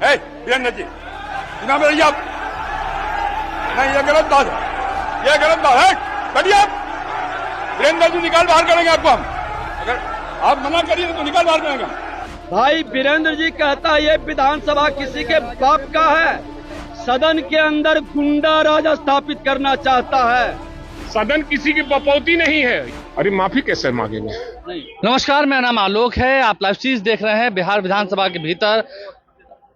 वीरेंद्र जी चुनाव में रहिए आप। नहीं, ये गलत बात है, ये गलत बात है। करिए आप, वीरेंद्र जी निकाल बाहर करेंगे आपको हम। अगर आप मना करिए तो निकाल बाहर करेंगे हम। भाई वीरेंद्र जी कहता है ये विधानसभा किसी के बाप का है, सदन के अंदर गुंडा राज स्थापित करना चाहता है। सदन किसी की बपौती नहीं है। अरे माफी कैसे मांगेंगे? नमस्कार, मेरा नाम आलोक है। आप लाइव चीज देख रहे हैं। बिहार विधानसभा के भीतर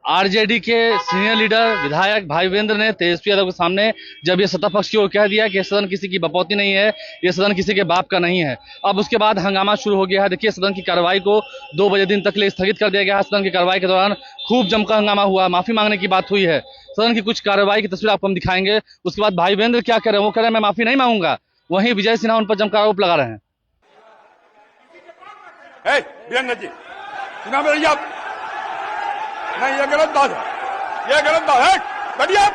आरजेडी के सीनियर लीडर विधायक भाई वीरेंद्र ने तेजस्वी यादव के सामने जब ये सत्ता पक्ष की ओर कह दिया कि सदन किसी की बपौती नहीं है, ये सदन किसी के बाप का नहीं है। अब उसके बाद हंगामा शुरू हो गया है। देखिए, सदन की कार्रवाई को 2 बजे दिन तक के लिए स्थगित कर दिया गया है। सदन की कार्रवाई के दौरान खूब जमकर हंगामा हुआ, माफी मांगने की बात हुई है। सदन की कुछ कार्रवाई की तस्वीर आपको हम दिखाएंगे। उसके बाद भाई वीरेंद्र क्या कह रहे हैं, वो कह रहे हैं मैं माफी नहीं मांगूंगा। वहीं विजय सिन्हा उन पर जमकर आरोप लगा रहे हैं। वीरेंद्र जी चुनाव में रहिए आप। नहीं, ये गलत बात है, ये गलत बात है। करिए आप,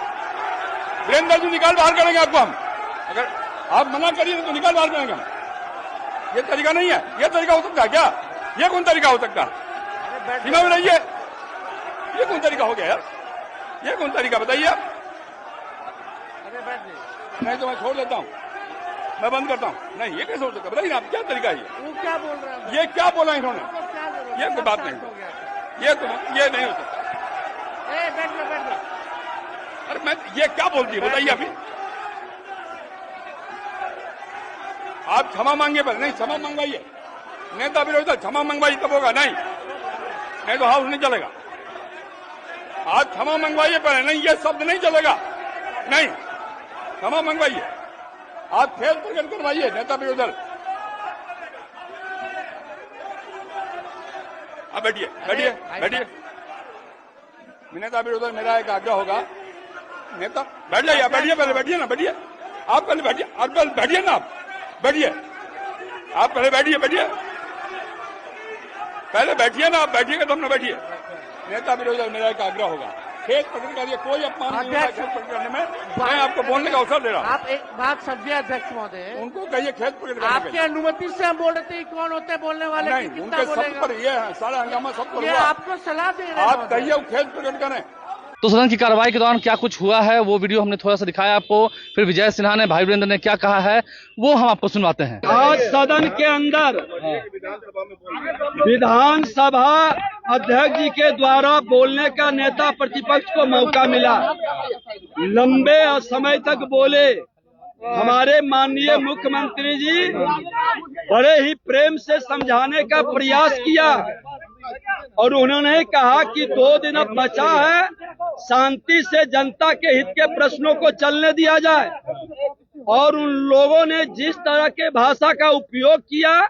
वीरेंद्र जी निकाल बाहर करेंगे आपको हम। अगर आप मना करिए तो निकाल बाहर करेंगे हम। ये तरीका नहीं है, ये तरीका हो सकता है क्या? ये कौन तरीका हो सकता है? चुनाव में रहिए, ये कौन तरीका हो गया यार? ये कौन तरीका बताइए आप? नहीं तो मैं छोड़ देता हूँ, मैं बंद करता हूँ। नहीं, ये कैसे हो सकता है? बताइए आप, क्या तरीका है ये? क्या बोल रहे हैं? ये क्या बोला इन्होंने? ये कोई बात नहीं, ये नहीं हो सकता। बैठ लो। अरे मैं ये क्या बोलती है बताइए अभी। आप क्षमा मांगे पर नहीं, क्षमा मंगवाइए। नेता विरोधी क्षमा मंगवाइए तब होगा, नहीं तो हाउस नहीं चलेगा। आप क्षमा मंगवाइए पर नहीं, ये शब्द नहीं चलेगा। नहीं, क्षमा मंगवाइए। आप खेल प्रकट करवाइए नेता विरोधी दल। अब बैठिए। नेता विरोधी दल मेरा एक आग्रह होगा। नेता बैठ जाइए, बैठिए, पहले बैठिए ना, बैठिए आप, पहले बैठिए, और पहले बैठिए ना, आप बैठिए, आप पहले बैठिए, पहले बैठिए ना, आप बैठिएगा तब ना बैठिए। नेता विरोधी दल मेरा एक आग्रह होगा, खेत प्रकट करिए। कोई अपमान नहीं होगा खेत प्रकट करने में। मैं आपको बोलने का अवसर दे रहा हूँ। आप एक बात समझिए अध्यक्ष महोदय, उनको कहिए खेत प्रकट करने आपकी अनुमति से हम बोल रहे थे कौन होते हैं बोलने वाले? नहीं, उनके सब पर ये है, सारा हंगामा सब पर ये हुआ। आपको सलाह दे रहे हैं। आप कहिए वो खेत प्रकट करें। तो सदन की कार्रवाई के दौरान क्या कुछ हुआ है वो वीडियो हमने थोड़ा सा दिखाया आपको। फिर विजय सिन्हा ने, भाई वीरेंद्र ने क्या कहा है वो हम आपको सुनवाते हैं। आज सदन के अंदर विधानसभा अध्यक्ष जी के द्वारा बोलने का नेता प्रतिपक्ष को मौका मिला। लंबे समय तक बोले। हमारे माननीय मुख्यमंत्री जी बड़े ही प्रेम से समझाने का प्रयास किया और उन्होंने कहा कि 2 दिन अब बचा है, शांति से जनता के हित के प्रश्नों को चलने दिया जाए। और उन लोगों ने जिस तरह के भाषा का उपयोग किया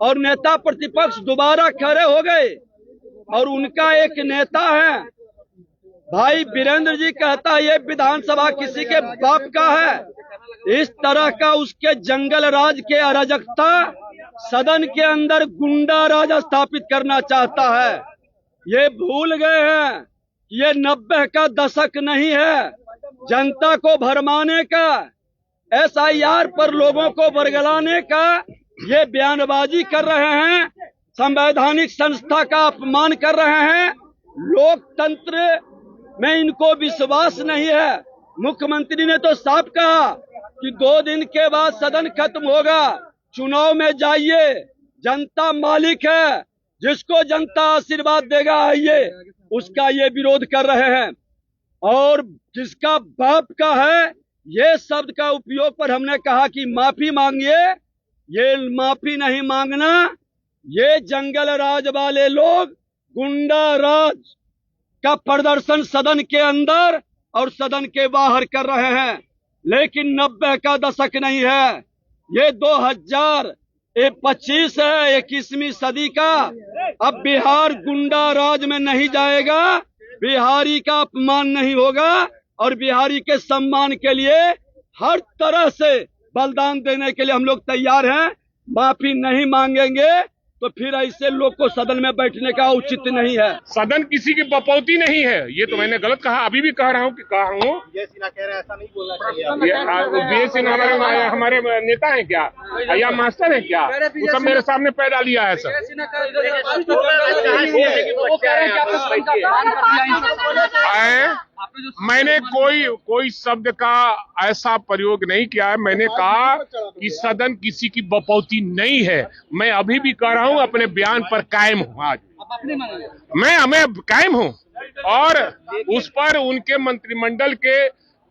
और नेता प्रतिपक्ष दोबारा खड़े हो गए और उनका एक नेता है भाई वीरेंद्र जी कहता है ये विधानसभा किसी के बाप का है। इस तरह का उसके जंगल राज के अराजकता सदन के अंदर गुंडा राज स्थापित करना चाहता है। ये भूल गए हैं ये 90 का दशक नहीं है जनता को भरमाने का, SIR पर लोगों को बरगलाने का ये बयानबाजी कर रहे हैं, संवैधानिक संस्था का अपमान कर रहे हैं। लोकतंत्र में इनको विश्वास नहीं है। मुख्यमंत्री ने तो साफ कहा कि 2 दिन के बाद सदन खत्म होगा, चुनाव में जाइए, जनता मालिक है, जिसको जनता आशीर्वाद देगा आइए। उसका ये विरोध कर रहे हैं। और जिसका बाप का है ये शब्द का उपयोग पर हमने कहा कि माफी मांगिए। ये माफी नहीं मांगना, ये जंगल राज वाले लोग गुंडा राज का प्रदर्शन सदन के अंदर और सदन के बाहर कर रहे हैं। लेकिन 90 का दशक नहीं है, ये 2025 है, 21वीं सदी का। अब बिहार गुंडा राज में नहीं जाएगा, बिहारी का अपमान नहीं होगा और बिहारी के सम्मान के लिए हर तरह से बलिदान देने के लिए हम लोग तैयार हैं। माफी नहीं मांगेंगे तो फिर ऐसे लोग को सदन में बैठने का उचित नहीं है। सदन किसी की बपौती नहीं है, ये तो मैंने गलत कहा, अभी भी कह रहा हूँ कि कहा हूँ। विजय सिन्हा कह रहे हैं ऐसा नहीं बोलना चाहिए। विजय सिन्हा हमारे नेता है क्या या मास्टर है क्या? वो सब मेरे सामने पैदा लिया है सर। मैंने कोई शब्द का ऐसा प्रयोग नहीं किया है। मैंने कहा कि सदन किसी की बपौती नहीं है। मैं अभी भी कह रहा हूं, अपने बयान पर कायम हूं। आज मैं कायम हूं और उस पर उनके मंत्रिमंडल के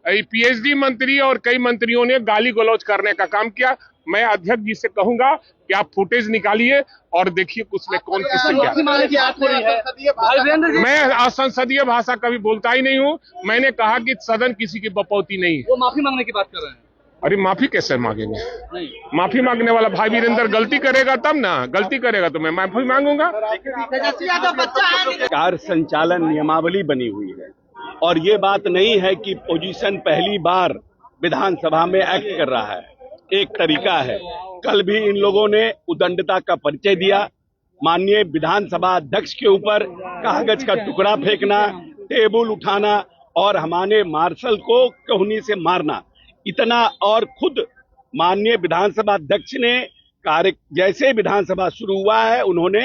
पीएचडी मंत्री और कई मंत्रियों ने गाली गलौज करने का काम किया। मैं अध्यक्ष जी से कहूंगा कि आप फुटेज निकालिए और देखिए उसमें कौन किससे क्या। मैं असंसदीय भाषा कभी बोलता ही नहीं हूं। मैंने कहा कि सदन किसी की बपौती नहीं है। वो माफी मांगने की बात कर रहे हैं। अरे माफी कैसे मांगेंगे? माफी मांगने वाला भाई वीरेंद्र गलती करेगा तब ना, गलती करेगा तो मैं माफी मांगूंगा। कार्य संचालन नियमावली बनी हुई है और ये बात नहीं है कि पोजीशन पहली बार विधानसभा में एक्ट कर रहा है। एक तरीका है। कल भी इन लोगों ने उदंडता का परिचय दिया। माननीय विधानसभा अध्यक्ष के ऊपर कागज का टुकड़ा फेंकना, टेबल उठाना और हमारे मार्शल को कहुनी से मारना, इतना। और खुद माननीय विधानसभा अध्यक्ष ने जैसे विधानसभा शुरू हुआ है उन्होंने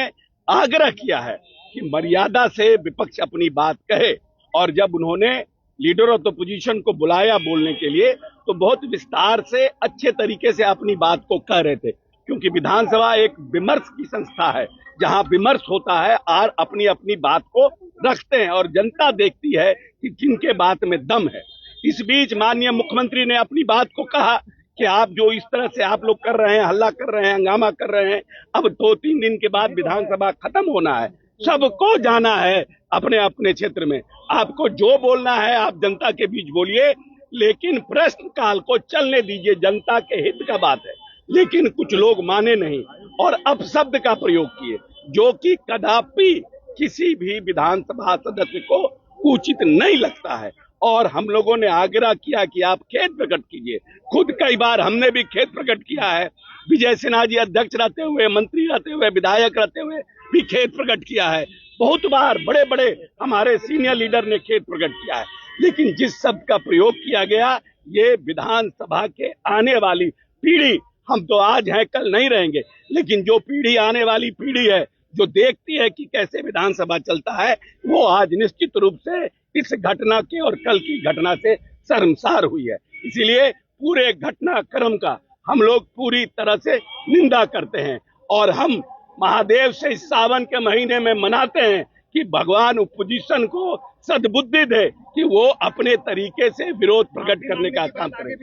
आग्रह किया है कि मर्यादा से विपक्ष अपनी बात कहे। और जब उन्होंने लीडर ऑफ द पोजीशन को बुलाया बोलने के लिए तो बहुत विस्तार से अच्छे तरीके से अपनी बात को कह रहे थे, क्योंकि विधानसभा एक विमर्श की संस्था है जहां विमर्श होता है और अपनी अपनी बात को रखते हैं और जनता देखती है कि किनके बात में दम है। इस बीच माननीय मुख्यमंत्री ने अपनी बात को कहा कि आप जो इस तरह से आप लोग कर रहे हैं, हल्ला कर रहे हैं, हंगामा कर रहे हैं, अब 2-3 दिन के बाद विधानसभा खत्म होना है, सबको जाना है अपने अपने क्षेत्र में। आपको जो बोलना है आप जनता के बीच बोलिए, लेकिन प्रश्न काल को चलने दीजिए, जनता के हित का बात है। लेकिन कुछ लोग माने नहीं और अपशब्द का प्रयोग किए, जो कि कदापि किसी भी विधानसभा सदस्य को उचित नहीं लगता है। और हम लोगों ने आग्रह किया कि आप खेद प्रकट कीजिए। खुद कई बार हमने भी खेद प्रकट किया है। विजय सिन्हा जी अध्यक्ष रहते हुए, मंत्री रहते हुए, विधायक रहते हुए भी खेद प्रकट किया है। बहुत बार बड़े बड़े हमारे सीनियर लीडर ने खेद प्रकट किया है। लेकिन जिस शब्द का प्रयोग किया गया, ये विधानसभा के आने वाली पीढ़ी, हम तो आज हैं कल नहीं रहेंगे, लेकिन जो पीढ़ी आने वाली पीढ़ी है जो देखती है कि कैसे विधानसभा चलता है, वो आज निश्चित रूप से इस घटना के और कल की घटना से शर्मसार हुई है। इसीलिए पूरे घटनाक्रम का हम लोग पूरी तरह से निंदा करते हैं और हम महादेव से इस सावन के महीने में मनाते हैं कि भगवान ओपोजिशन को सद्बुद्धि दे कि वो अपने तरीके से विरोध प्रकट करने का काम करें।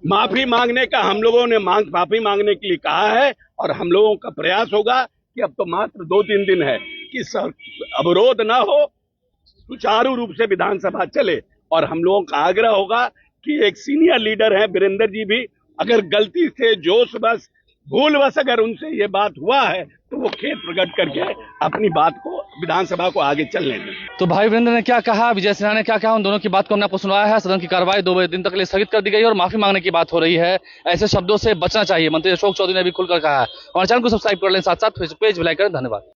माफी मांगने का हम लोगों ने माफी मांगने के लिए कहा है और हम लोगों का प्रयास होगा कि अब तो मात्र 2-3 दिन है कि अवरोध ना हो, सुचारू रूप से विधानसभा चले। और हम लोगों का आग्रह होगा कि एक सीनियर लीडर है वीरेंद्र जी भी, अगर गलती से जोशबस भूलवश अगर उनसे ये बात हुआ है तो वो खेद प्रकट करके अपनी बात को विधानसभा को आगे चलने दें। तो भाई वीरेंद्र ने क्या कहा, विजय सिन्हा ने क्या कहा, उन दोनों की बात को हमने आपको सुनवाया है। सदन की कार्रवाई 2 दिन तक के लिए स्थगित कर दी गई और माफी मांगने की बात हो रही है। ऐसे शब्दों से बचना चाहिए, मंत्री अशोक चौधरी ने भी खुलकर कहा है। हमारे चैनल को सब्सक्राइब कर लें, साथ साथ फेसबुक पेज भी लाइक करें। धन्यवाद।